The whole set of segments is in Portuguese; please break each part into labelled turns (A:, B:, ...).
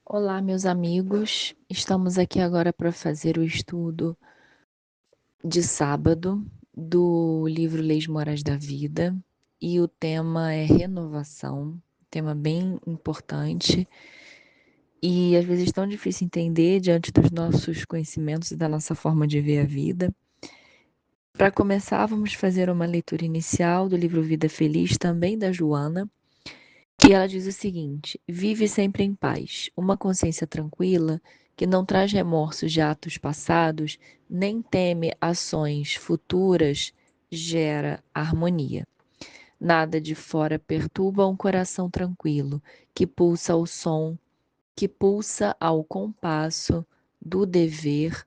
A: Olá, meus amigos. Estamos aqui agora para fazer o estudo de sábado do livro Leis Morais da Vida e o tema é renovação, tema bem importante e às vezes tão difícil entender diante dos nossos conhecimentos e da nossa forma de ver a vida. Para começar, vamos fazer uma leitura inicial do livro Vida Feliz, também da Joana. E ela diz o seguinte: vive sempre em paz, uma consciência tranquila que não traz remorsos de atos passados, nem teme ações futuras, gera harmonia. Nada de fora perturba um coração tranquilo, que pulsa ao som, que pulsa ao compasso do dever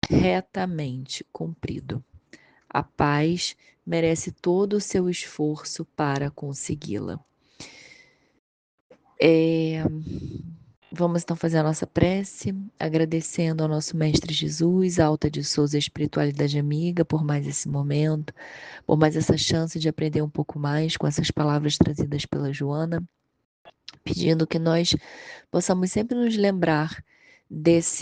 A: retamente cumprido. A paz merece todo o seu esforço para consegui-la. Vamos então fazer a nossa prece, agradecendo ao nosso Mestre Jesus, a Alta de Souza Espiritualidade Amiga, por mais esse momento, por mais essa chance de aprender um pouco mais com essas palavras trazidas pela Joana, pedindo que nós possamos sempre nos lembrar dessa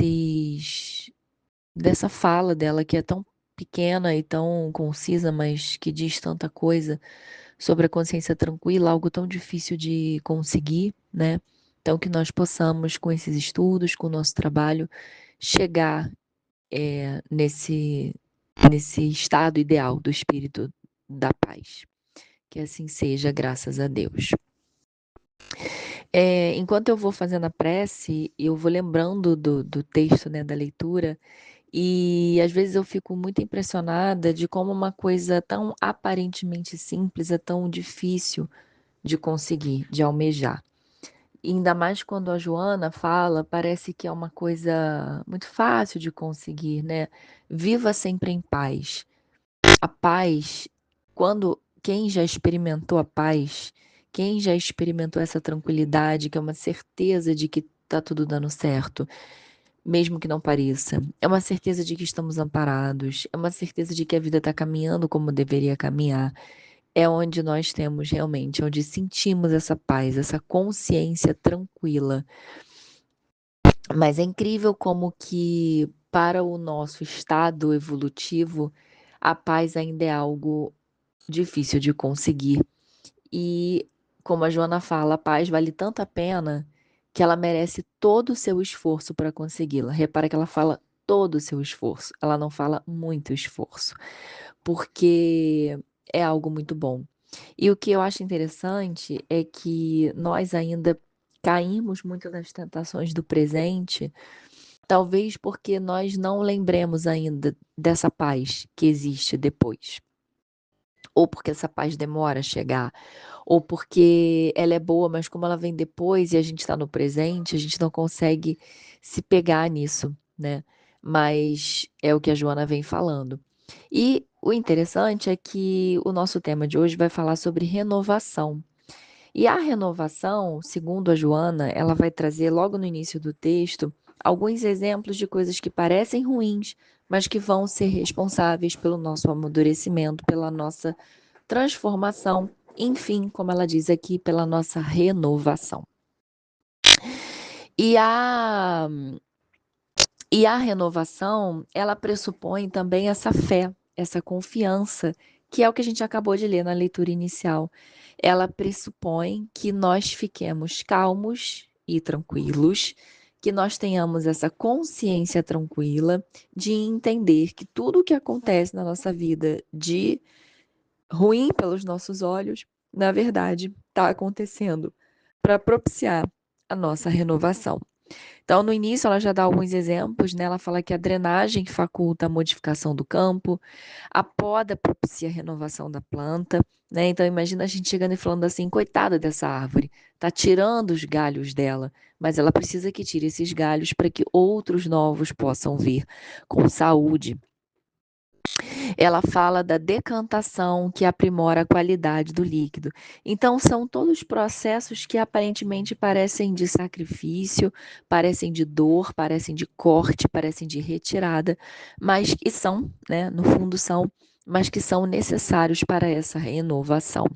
A: fala dela que é tão pequena e tão concisa, mas que diz tanta coisa sobre a consciência tranquila, algo tão difícil de conseguir, né? Então, que nós possamos, com esses estudos, com o nosso trabalho, chegar nesse estado ideal do espírito da paz. Que assim seja, graças a Deus. Enquanto eu vou fazendo a prece, eu vou lembrando do texto, né, da leitura, e às vezes eu fico muito impressionada de como uma coisa tão aparentemente simples é tão difícil de conseguir, de almejar. E ainda mais quando a Joana fala, parece que é uma coisa muito fácil de conseguir, né? Viva sempre em paz. A paz, quando quem já experimentou a paz, quem já experimentou essa tranquilidade, que é uma certeza de que tá tudo dando certo, mesmo que não pareça, é uma certeza de que estamos amparados, é uma certeza de que a vida está caminhando como deveria caminhar. É onde nós temos realmente, onde sentimos essa paz, essa consciência tranquila. Mas é incrível como que para o nosso estado evolutivo, a paz ainda é algo difícil de conseguir. E como a Joana fala, a paz vale tanto a pena que ela merece todo o seu esforço para consegui-la. Repara que ela fala todo o seu esforço, ela não fala muito esforço, porque é algo muito bom. E o que eu acho interessante é que nós ainda caímos muito nas tentações do presente, talvez porque nós não lembremos ainda dessa paz que existe depois. Ou porque essa paz demora a chegar, ou porque ela é boa, mas como ela vem depois e a gente está no presente, a gente não consegue se pegar nisso, né? Mas é o que a Joana vem falando. E o interessante é que o nosso tema de hoje vai falar sobre renovação. E a renovação, segundo a Joana, ela vai trazer logo no início do texto alguns exemplos de coisas que parecem ruins, mas que vão ser responsáveis pelo nosso amadurecimento, pela nossa transformação, enfim, como ela diz aqui, pela nossa renovação. E a, e a renovação, ela pressupõe também essa fé, essa confiança, que é o que a gente acabou de ler na leitura inicial. Ela pressupõe que nós fiquemos calmos e tranquilos, que nós tenhamos essa consciência tranquila de entender que tudo o que acontece na nossa vida de ruim pelos nossos olhos, na verdade, está acontecendo para propiciar a nossa renovação. Então, no início, ela já dá alguns exemplos, né? Ela fala que a drenagem faculta a modificação do campo, a poda propicia a renovação da planta, né? Então, imagina a gente chegando e falando assim, coitada dessa árvore, tá tirando os galhos dela, mas ela precisa que tire esses galhos para que outros novos possam vir com saúde. Ela fala da decantação, que aprimora a qualidade do líquido. Então, são todos processos que aparentemente parecem de sacrifício, parecem de dor, parecem de corte, parecem de retirada, mas que são, né, no fundo são, mas que são necessários para essa renovação.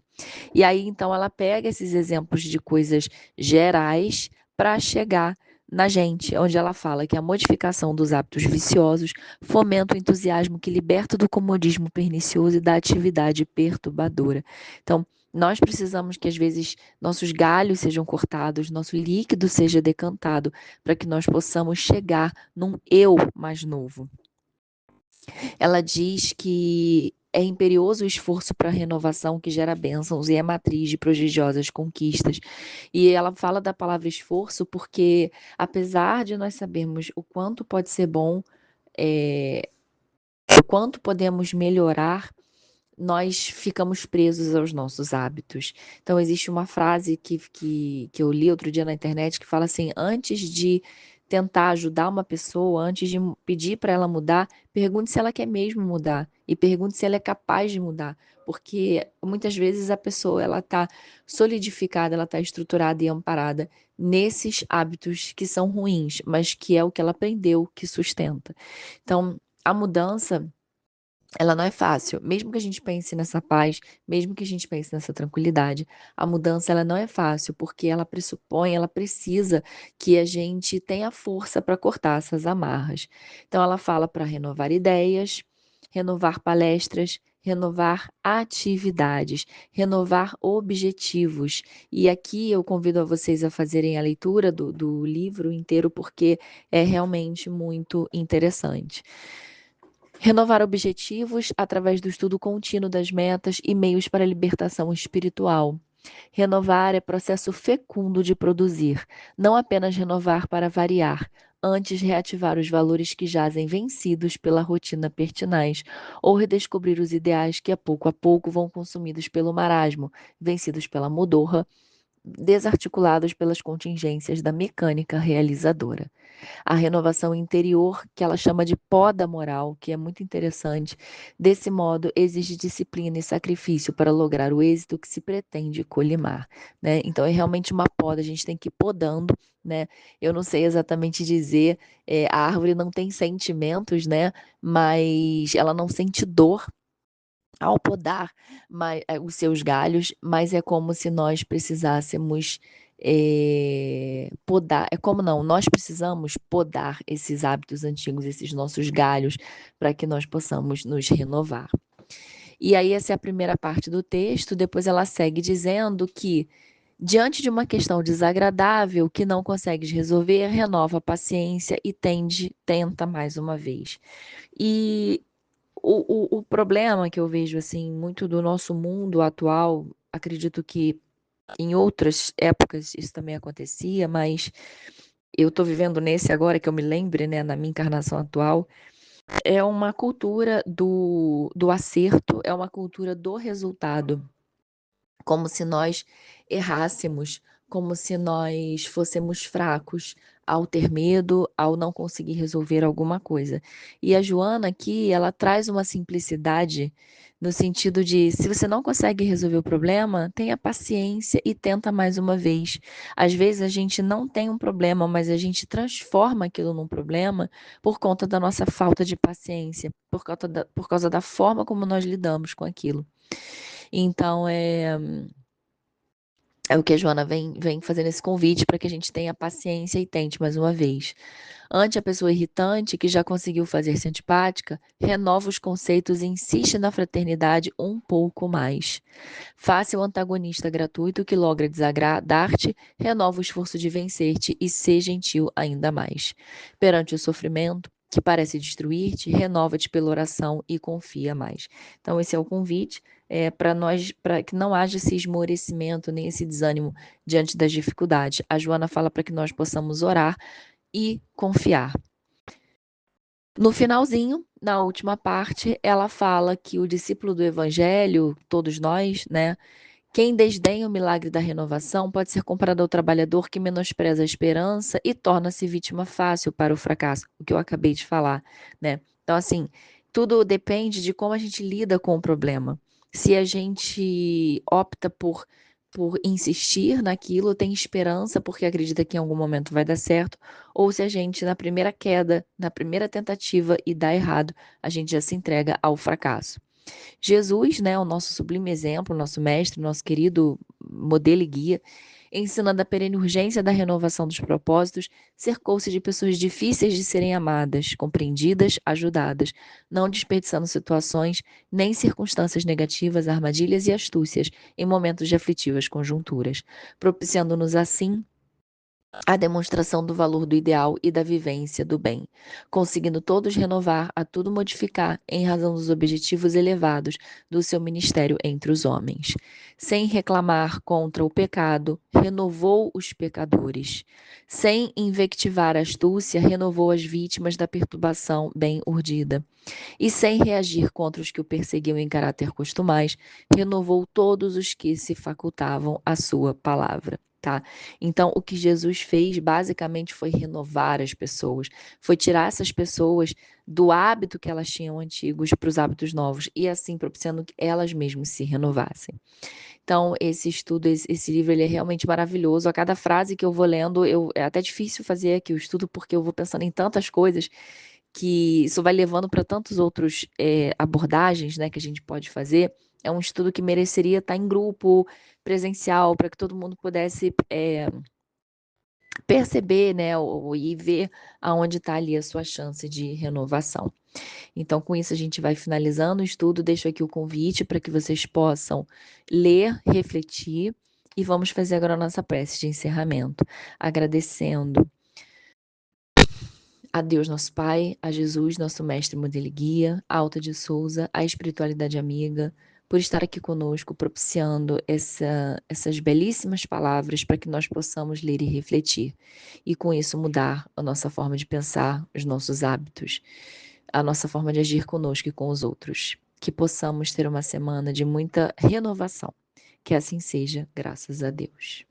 A: E aí, então, ela pega esses exemplos de coisas gerais para chegar na gente, onde ela fala que a modificação dos hábitos viciosos fomenta o entusiasmo que liberta do comodismo pernicioso e da atividade perturbadora. Então, nós precisamos que às vezes nossos galhos sejam cortados, nosso líquido seja decantado, para que nós possamos chegar num eu mais novo. Ela diz que é imperioso o esforço para a renovação que gera bênçãos e é matriz de prodigiosas conquistas. E ela fala da palavra esforço porque, apesar de nós sabermos o quanto pode ser bom, o quanto podemos melhorar, nós ficamos presos aos nossos hábitos. Então, existe uma frase que eu li outro dia na internet que fala assim: antes de tentar ajudar uma pessoa, antes de pedir para ela mudar, pergunte se ela quer mesmo mudar e pergunte se ela é capaz de mudar, porque muitas vezes a pessoa ela está solidificada, ela está estruturada e amparada nesses hábitos que são ruins, mas que é o que ela aprendeu que sustenta. Então, a mudança ela não é fácil, mesmo que a gente pense nessa paz, mesmo que a gente pense nessa tranquilidade, a mudança ela não é fácil, porque ela pressupõe, ela precisa que a gente tenha força para cortar essas amarras. Então ela fala para renovar ideias, renovar palestras, renovar atividades, renovar objetivos. E aqui eu convido a vocês a fazerem a leitura do livro inteiro, porque é realmente muito interessante. Renovar objetivos através do estudo contínuo das metas e meios para a libertação espiritual. Renovar é processo fecundo de produzir, não apenas renovar para variar, antes reativar os valores que jazem vencidos pela rotina pertinaz, ou redescobrir os ideais que a pouco vão consumidos pelo marasmo, vencidos pela modorra, desarticulados pelas contingências da mecânica realizadora. A renovação interior, que ela chama de poda moral, que é muito interessante. Desse modo, exige disciplina e sacrifício para lograr o êxito que se pretende colimar, né? Então, é realmente uma poda, a gente tem que ir podando, né? Eu não sei exatamente dizer, a árvore não tem sentimentos, né? Mas ela não sente dor ao podar os seus galhos, mas é como se nós precisássemos podar, é como não, nós precisamos podar esses hábitos antigos, esses nossos galhos, para que nós possamos nos renovar. E aí, essa é a primeira parte do texto, depois ela segue dizendo que, diante de uma questão desagradável que não consegues resolver, renova a paciência e tenta mais uma vez. E o problema que eu vejo, assim, muito do nosso mundo atual, acredito que em outras épocas isso também acontecia, mas eu estou vivendo nesse agora, que eu me lembre, né, na minha encarnação atual, é uma cultura do acerto, é uma cultura do resultado, como se nós errássemos, como se nós fôssemos fracos ao ter medo, ao não conseguir resolver alguma coisa. E a Joana aqui, ela traz uma simplicidade no sentido de, se você não consegue resolver o problema, tenha paciência e tenta mais uma vez. Às vezes a gente não tem um problema, mas a gente transforma aquilo num problema por conta da nossa falta de paciência, por causa da forma como nós lidamos com aquilo. Então, é o que a Joana vem fazendo esse convite para que a gente tenha paciência e tente mais uma vez. Ante a pessoa irritante que já conseguiu fazer-se antipática, renova os conceitos e insiste na fraternidade um pouco mais. Faça o antagonista gratuito que logra desagradar-te, renova o esforço de vencer-te e seja gentil ainda mais. Perante o sofrimento, que parece destruir-te, renova-te pela oração e confia mais. Então, esse é o convite para nós, para que não haja esse esmorecimento nem esse desânimo diante das dificuldades. A Joana fala para que nós possamos orar e confiar. No finalzinho, na última parte, ela fala que o discípulo do Evangelho, todos nós, né? Quem desdenha o milagre da renovação pode ser comparado ao trabalhador que menospreza a esperança e torna-se vítima fácil para o fracasso, o que eu acabei de falar, né? Então, assim, tudo depende de como a gente lida com o problema. Se a gente opta por insistir naquilo, tem esperança porque acredita que em algum momento vai dar certo, ou se a gente, na primeira queda, na primeira tentativa e dá errado, a gente já se entrega ao fracasso. Jesus, né, o nosso sublime exemplo, nosso mestre, nosso querido modelo e guia, ensinando a perene urgência da renovação dos propósitos, cercou-se de pessoas difíceis de serem amadas, compreendidas, ajudadas, não desperdiçando situações nem circunstâncias negativas, armadilhas e astúcias em momentos de aflitivas conjunturas, propiciando-nos assim a demonstração do valor do ideal e da vivência do bem, conseguindo todos renovar a tudo modificar em razão dos objetivos elevados do seu ministério entre os homens. Sem reclamar contra o pecado, renovou os pecadores. Sem invectivar a astúcia, renovou as vítimas da perturbação bem urdida. E sem reagir contra os que o perseguiam em caráter costumais, renovou todos os que se facultavam a sua palavra. Tá? Então, o que Jesus fez basicamente foi renovar as pessoas, foi tirar essas pessoas do hábito que elas tinham antigos para os hábitos novos e assim propiciando que elas mesmas se renovassem. Então, esse estudo, esse livro, ele é realmente maravilhoso. A cada frase que eu vou lendo, é até difícil fazer aqui o estudo porque eu vou pensando em tantas coisas que isso vai levando para tantos outros abordagens, né, que a gente pode fazer. É um estudo que mereceria estar em grupo, presencial, para que todo mundo pudesse perceber, né, e ver aonde está ali a sua chance de renovação. Então, com isso, a gente vai finalizando o estudo. Deixo aqui o convite para que vocês possam ler, refletir e vamos fazer agora a nossa prece de encerramento, agradecendo a Deus, nosso Pai, a Jesus, nosso Mestre, modelo e guia, a Alta de Souza, a espiritualidade amiga, por estar aqui conosco, propiciando essas belíssimas palavras para que nós possamos ler e refletir. E com isso mudar a nossa forma de pensar, os nossos hábitos, a nossa forma de agir conosco e com os outros. Que possamos ter uma semana de muita renovação. Que assim seja, graças a Deus.